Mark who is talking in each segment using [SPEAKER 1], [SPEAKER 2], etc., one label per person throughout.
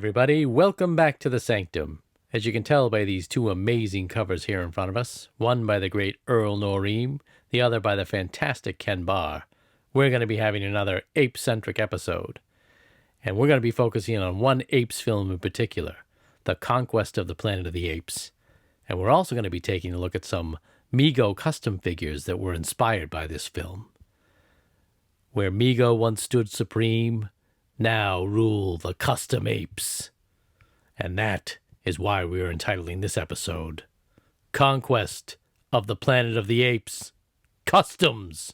[SPEAKER 1] everybody. Welcome back to the Sanctum. As you can tell by these two amazing covers here in front of us, one by the great Earl Noreen, the other by the fantastic Ken Barr, we're going to be having another ape-centric episode. And we're going to be focusing on one Apes film in particular, The Conquest of the Planet of the Apes. And we're also going to be taking a look at some Mego custom figures that were inspired by this film. Where Mego once stood supreme, now rule the custom apes. And that is why we are entitling this episode, Conquest of the Planet of the Apes, Customs.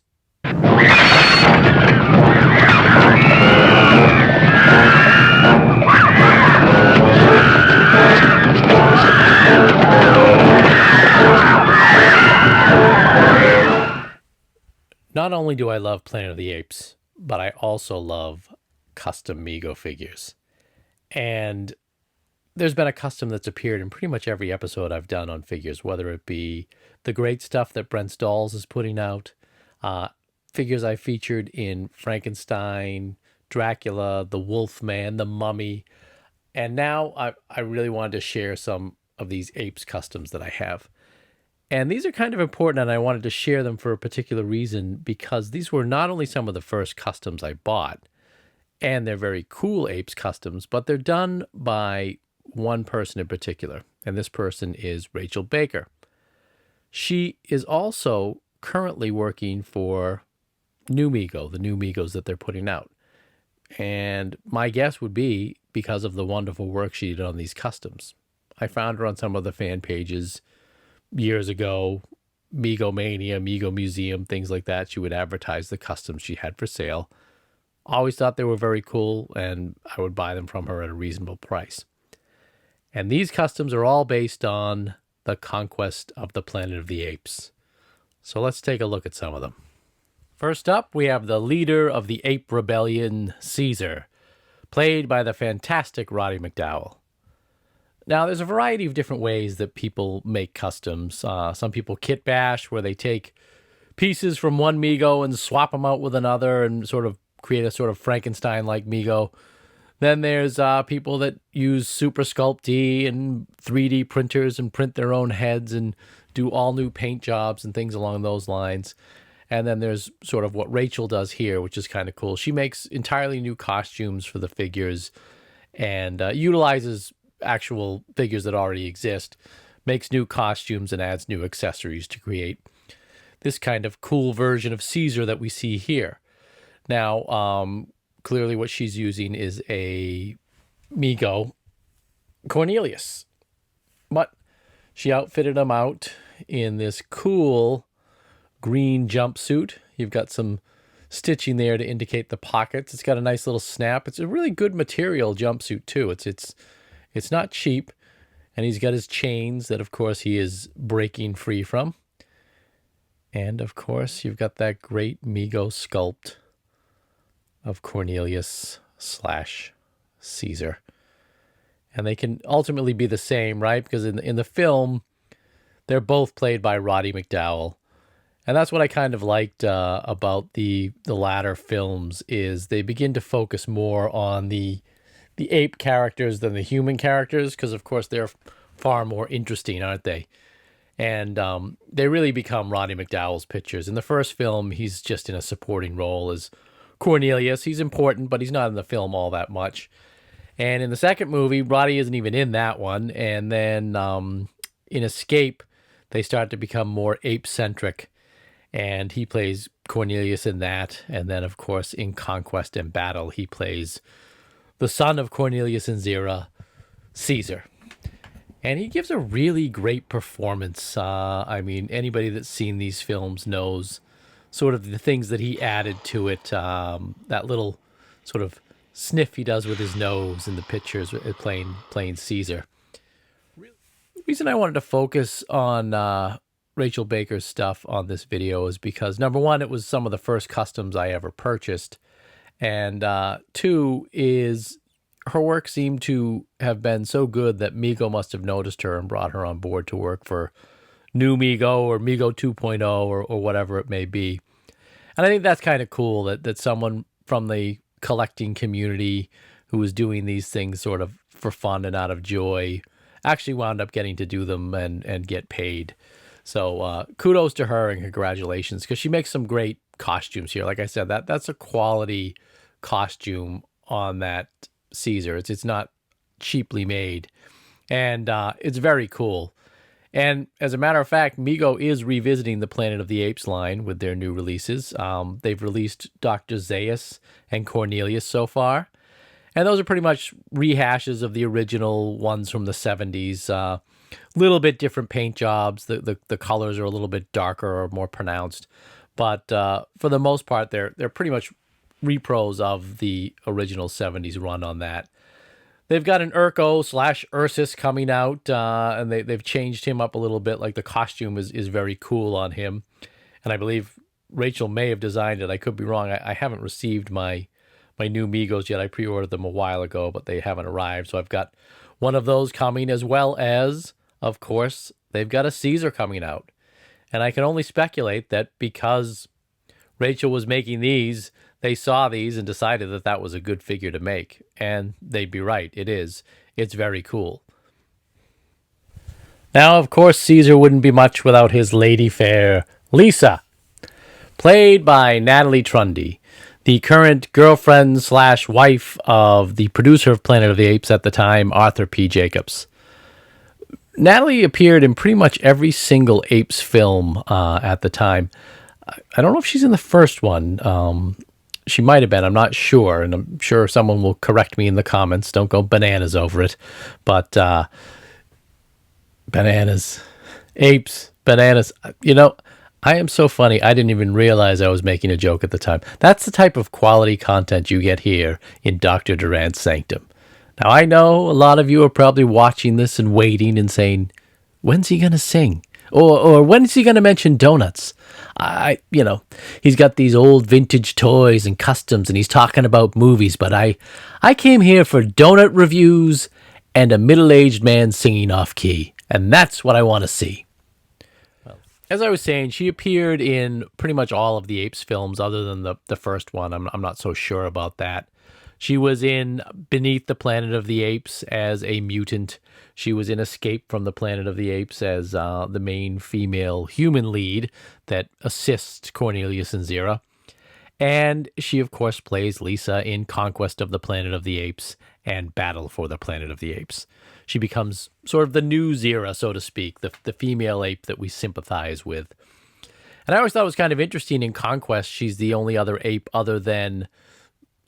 [SPEAKER 1] Not only do I love Planet of the Apes, but I also love custom Mego figures. And there's been a custom that's appeared in pretty much every episode I've done on figures, whether it be the great stuff that Brent's Dolls is putting out, figures I featured in Frankenstein, Dracula, the Wolfman, the Mummy, and now I really wanted to share some of these Apes customs that I have. And these are kind of important, and I wanted to share them for a particular reason, because these were not only some of the first customs I bought, and they're very cool Apes customs, but they're done by one person in particular, and this person is Rachel Baker. She is also currently working for New Mego, the new Megos that they're putting out. And my guess would be because of the wonderful work she did on these customs. I found her on some of the fan pages years ago, Mego Mania, Mego Museum, things like that. She would advertise the customs she had for sale. Always thought they were very cool, and I would buy them from her at a reasonable price. And these customs are all based on the conquest of the Planet of the Apes. So let's take a look at some of them. First up, we have the leader of the Ape Rebellion, Caesar, played by the fantastic Roddy McDowall. Now, there's a variety of different ways that people make customs. Some people kit bash, where they take pieces from one Mego and swap them out with another and sort of create a sort of Frankenstein-like Mego. Then there's people that use Super Sculpt D and 3D printers and print their own heads and do all new paint jobs and things along those lines. And then there's sort of what Rachel does here, which is kind of cool. She makes entirely new costumes for the figures and utilizes actual figures that already exist, makes new costumes and adds new accessories to create this kind of cool version of Caesar that we see here. Now, clearly what she's using is a Mego Cornelius, but she outfitted him out in this cool green jumpsuit. You've got some stitching there to indicate the pockets. It's got a nice little snap. It's a really good material jumpsuit too. It's not cheap, and he's got his chains that, of course, he is breaking free from. And, of course, you've got that great Mego sculpt of Cornelius / Caesar. And they can ultimately be the same, right? Because in the film, they're both played by Roddy McDowall. And that's what I kind of liked about the latter films, is they begin to focus more on the ape characters than the human characters, because of course they're far more interesting, aren't they? And they really become Roddy McDowall's pictures. In the first film, he's just in a supporting role as Cornelius. He's important, but he's not in the film all that much. And in the second movie, Roddy isn't even in that one. And then in Escape, they start to become more ape-centric, and he plays Cornelius in that. And then, of course, in Conquest and Battle, he plays the son of Cornelius and Zira, Caesar. And he gives a really great performance. I mean, anybody that's seen these films knows sort of the things that he added to it. That little sort of sniff he does with his nose in the pictures playing Caesar. The reason I wanted to focus on Rachel Baker's stuff on this video is because, number one, it was some of the first customs I ever purchased. And two is her work seemed to have been so good that Mego must have noticed her and brought her on board to work for New Mego or Mego 2.0 or whatever it may be. And I think that's kind of cool that someone from the collecting community who was doing these things sort of for fun and out of joy. Actually wound up getting to do them and get paid. So kudos to her and congratulations, because she makes some great costumes here. Like I said, that's a quality costume on that Caesar. It's not cheaply made, and it's very cool. And as a matter of fact, Mego is revisiting the Planet of the Apes line with their new releases. They've released Dr. Zaius and Cornelius so far, and those are pretty much rehashes of the original ones from the 70s. Little bit different paint jobs. The colors are a little bit darker or more pronounced, but for the most part, they're pretty much repros of the original 70s run on that. They've got an Urko/Ursus coming out, and they've changed him up a little bit. Like, the costume is very cool on him, and I believe Rachel may have designed it. I could be wrong. I haven't received my new Megos yet. I pre-ordered them a while ago, but they haven't arrived. So I've got one of those coming, as well as, of course, they've got a Caesar coming out. And I can only speculate that because Rachel was making these, they saw these and decided that that was a good figure to make. And they'd be right. It is. It's very cool. Now, of course, Caesar wouldn't be much without his lady fair, Lisa, played by Natalie Trundy, the current girlfriend/wife of the producer of Planet of the Apes at the time, Arthur P. Jacobs. Natalie appeared in pretty much every single Apes film at the time. I don't know if she's in the first one. She might have been. I'm not sure, and I'm sure someone will correct me in the comments. Don't go bananas over it. But bananas, apes, bananas. You know, I am so funny. I didn't even realize I was making a joke at the time. That's the type of quality content you get here in Dr. Durant's Sanctum. Now, I know a lot of you are probably watching this and waiting and saying, when's he going to sing? Or when's he going to mention donuts? He's got these old vintage toys and customs, and he's talking about movies, but I came here for donut reviews and a middle-aged man singing off-key, and that's what I want to see. As I was saying, she appeared in pretty much all of the Apes films other than the first one. I'm not so sure about that. She was in Beneath the Planet of the Apes as a mutant. She was in Escape from the Planet of the Apes as the main female human lead that assists Cornelius and Zira. And she, of course, plays Lisa in Conquest of the Planet of the Apes and Battle for the Planet of the Apes. She becomes sort of the new Zira, so to speak, the female ape that we sympathize with. And I always thought it was kind of interesting in Conquest, she's the only other ape other than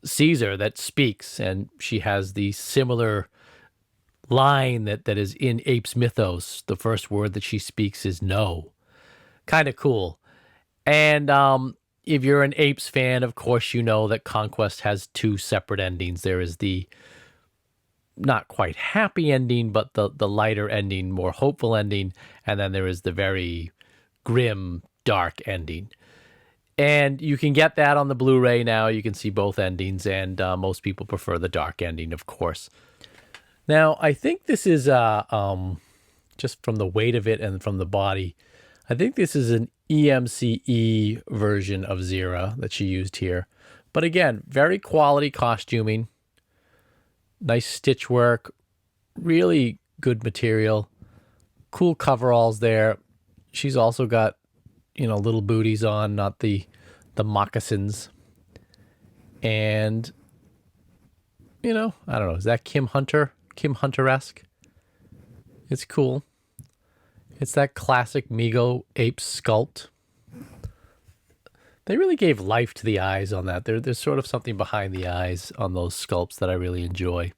[SPEAKER 1] Caesar that speaks, and she has the similar line that is in Apes mythos. The first word that she speaks is no. Kind of cool. And if you're an Apes fan, of course you know that Conquest has two separate endings. There is the not quite happy ending, but the lighter ending, more hopeful ending, and then there is the very grim, dark ending. And you can get that on the Blu-ray now. You can see both endings, and most people prefer the dark ending, of course. Now, I think this is, just from the weight of it and from the body, I think this is an EMCE version of Zira that she used here. But again, very quality costuming, nice stitch work, really good material, cool coveralls there. She's also got, little booties on, not the moccasins. And, I don't know, is that Kim Hunter? Kim Hunter-esque? It's cool. It's that classic Mego Apes sculpt. They really gave life to the eyes on that. There's sort of something behind the eyes on those sculpts that I really enjoy.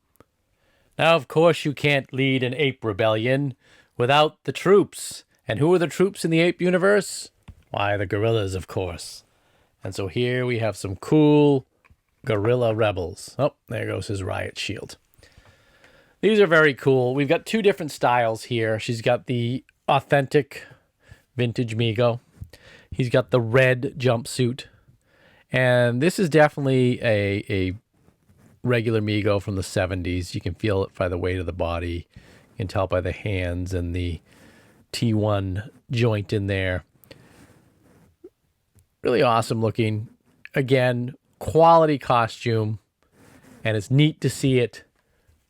[SPEAKER 1] Now, of course, you can't lead an ape rebellion without the troops. And who are the troops in the ape universe? Why, the gorillas, of course. And so here we have some cool gorilla rebels. Oh, there goes his riot shield. These are very cool. We've got two different styles here. She's got the authentic vintage Mego. He's got the red jumpsuit. And this is definitely a regular Mego from the 70s. You can feel it by the weight of the body. You can tell by the hands and the T1 joint in there. Really awesome looking. Again, quality costume. And it's neat to see it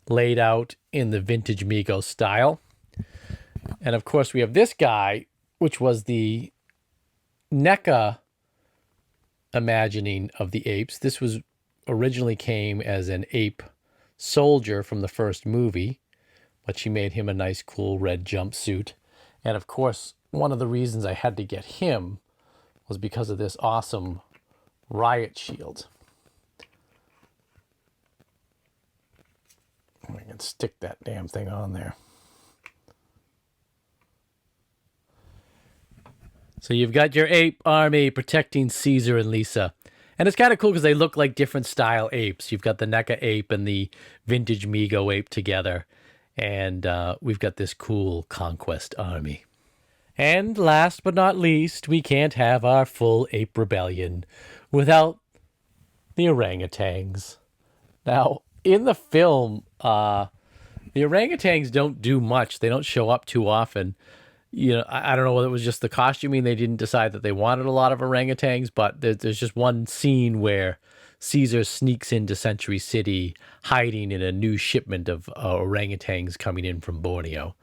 [SPEAKER 1] laid out in the vintage Mego style. And of course, we have this guy, which was the NECA imagining of the apes. This was originally came as an ape soldier from the first movie, but she made him a nice, cool red jumpsuit. And of course, one of the reasons I had to get him was because of this awesome riot shield. I can stick that damn thing on there. So you've got your ape army protecting Caesar and Lisa. And it's kind of cool because they look like different style apes. You've got the NECA ape and the vintage Mego ape together. And we've got this cool conquest army. And last but not least, we can't have our full ape rebellion without the orangutans. Now, in the film, the orangutans don't do much. They don't show up too often. I don't know whether it was just the costuming. They didn't decide that they wanted a lot of orangutans, but there's just one scene where Caesar sneaks into Century City, hiding in a new shipment of orangutans coming in from Borneo.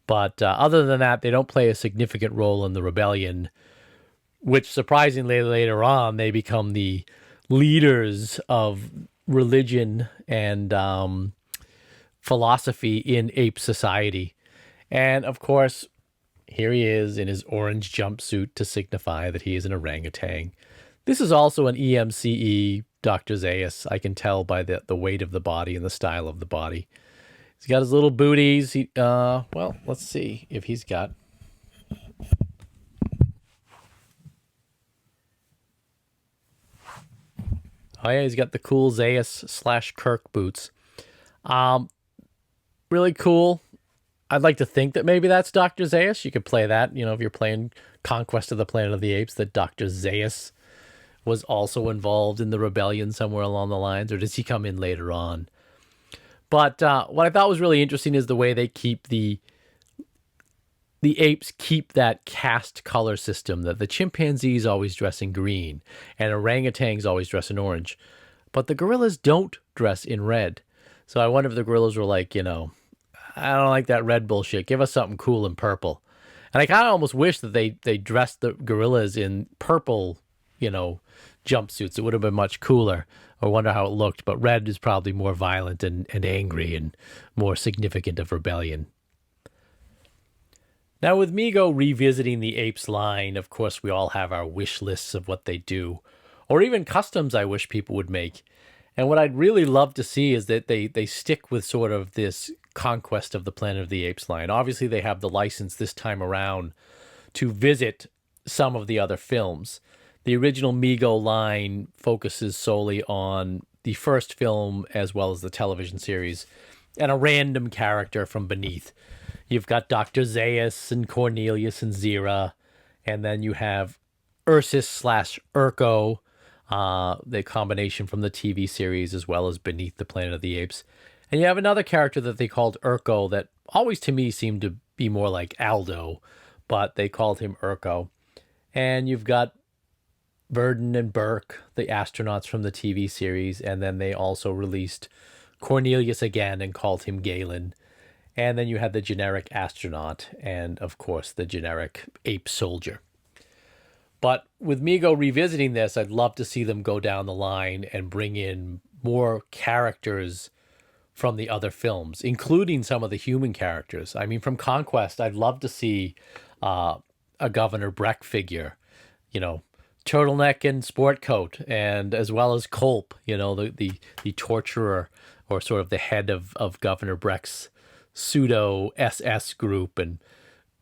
[SPEAKER 1] But other than that, they don't play a significant role in the rebellion, which surprisingly later on, they become the leaders of religion and philosophy in ape society. And of course, here he is in his orange jumpsuit to signify that he is an orangutan. This is also an EMCE Dr. Zaius. I can tell by the weight of the body and the style of the body. He's got his little booties. Well, let's see if he's got... Oh yeah, he's got the cool Zaius / Kirk boots. Really cool. I'd like to think that maybe that's Dr. Zaius. You could play that, if you're playing Conquest of the Planet of the Apes, that Dr. Zaius was also involved in the rebellion somewhere along the lines, or does he come in later on? But what I thought was really interesting is the way they keep the apes keep that cast color system, that the chimpanzees always dress in green and orangutans always dress in orange, but the gorillas don't dress in red. So I wonder if the gorillas were like, I don't like that red bullshit. Give us something cool in purple. And I kind of almost wish that they dressed the gorillas in purple, jumpsuits. It would have been much cooler. I wonder how it looked, but red is probably more violent and angry and more significant of rebellion. Now, with Mego revisiting the Apes line, of course, we all have our wish lists of what they do, or even customs I wish people would make. And what I'd really love to see is that they stick with sort of this Conquest of the Planet of the Apes line. Obviously, they have the license this time around to visit some of the other films. The original Mego line focuses solely on the first film as well as the television series and a random character from beneath. You've got Dr. Zaius and Cornelius and Zira, and then you have Ursus / Urko, the combination from the TV series as well as Beneath the Planet of the Apes. And you have another character that they called Urko that always to me seemed to be more like Aldo, but they called him Urko. And you've got Verdon and Burke, the astronauts from the TV series, and then they also released Cornelius again and called him Galen. And then you had the generic astronaut and, of course, the generic ape soldier. But with Mego revisiting this, I'd love to see them go down the line and bring in more characters from the other films, including some of the human characters. I mean, from Conquest, I'd love to see a Governor Breck figure, turtleneck and sport coat, and as well as Culp, the torturer or sort of the head of Governor Breck's pseudo SS group. And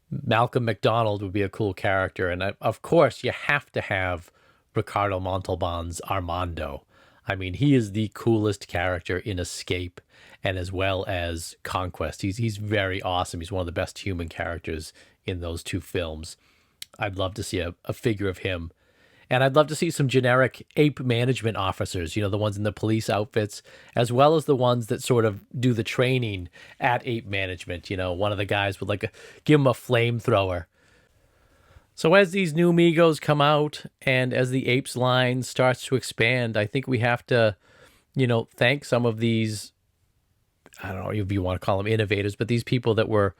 [SPEAKER 1] Malcolm McDonald would be a cool character. And of course, you have to have Ricardo Montalban's Armando. I mean, he is the coolest character in Escape and as well as Conquest. He's very awesome. He's one of the best human characters in those two films. I'd love to see a figure of him. And I'd love to see some generic ape management officers, the ones in the police outfits, as well as the ones that sort of do the training at ape management. One of the guys would give him a flamethrower. So as these new Megos come out and as the Apes line starts to expand, I think we have to, thank some of these I don't know if you want to call them innovators, but these people that were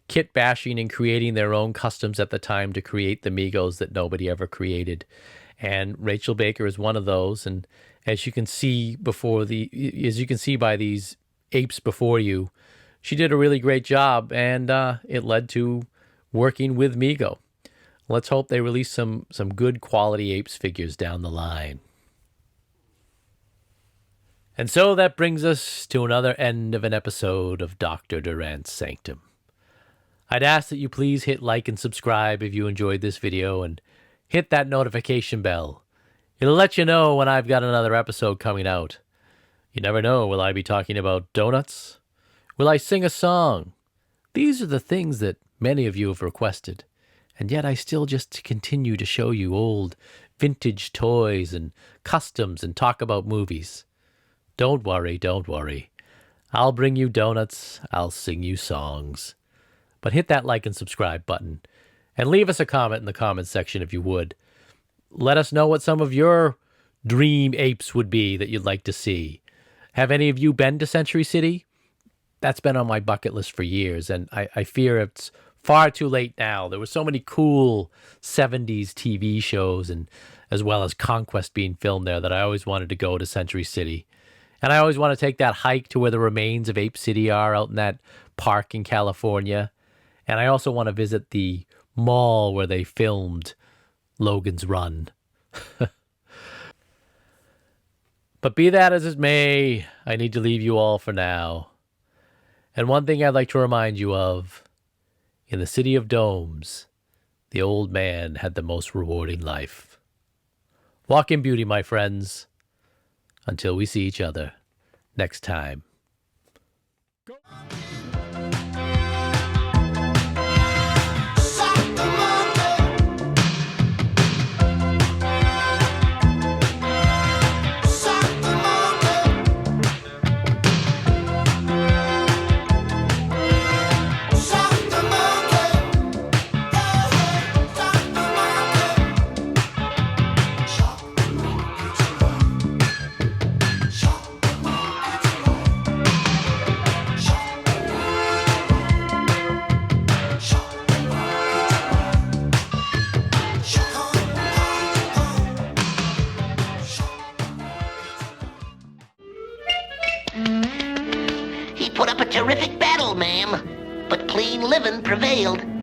[SPEAKER 1] kit bashing and creating their own customs at the time to create the Megos that nobody ever created. And Rachel Baker is one of those. And as you can see as you can see by these apes before you, she did a really great job, and it led to working with Mego. Let's hope they release some good quality apes figures down the line. And so that brings us to another end of an episode of Dr. Durant's Sanctum. I'd ask that you please hit like and subscribe if you enjoyed this video, and hit that notification bell. It'll let you know when I've got another episode coming out. You never know, will I be talking about donuts? Will I sing a song? These are the things that many of you have requested, and yet I still just continue to show you old vintage toys and customs and talk about movies. Don't worry, don't worry. I'll bring you donuts, I'll sing you songs. But hit that like and subscribe button, and leave us a comment in the comments section if you would. Let us know what some of your dream apes would be that you'd like to see. Have any of you been to Century City? That's been on my bucket list for years, and I fear it's far too late now. There were so many cool 70s TV shows, and as well as Conquest being filmed there, that I always wanted to go to Century City. And I always want to take that hike to where the remains of Ape City are out in that park in California. And I also want to visit the mall where they filmed Logan's Run. But be that as it may, I need to leave you all for now. And one thing I'd like to remind you of, in the city of domes, the old man had the most rewarding life. Walk in beauty, my friends, until we see each other next time. Go.
[SPEAKER 2] He put up a terrific battle, ma'am, but clean living prevailed.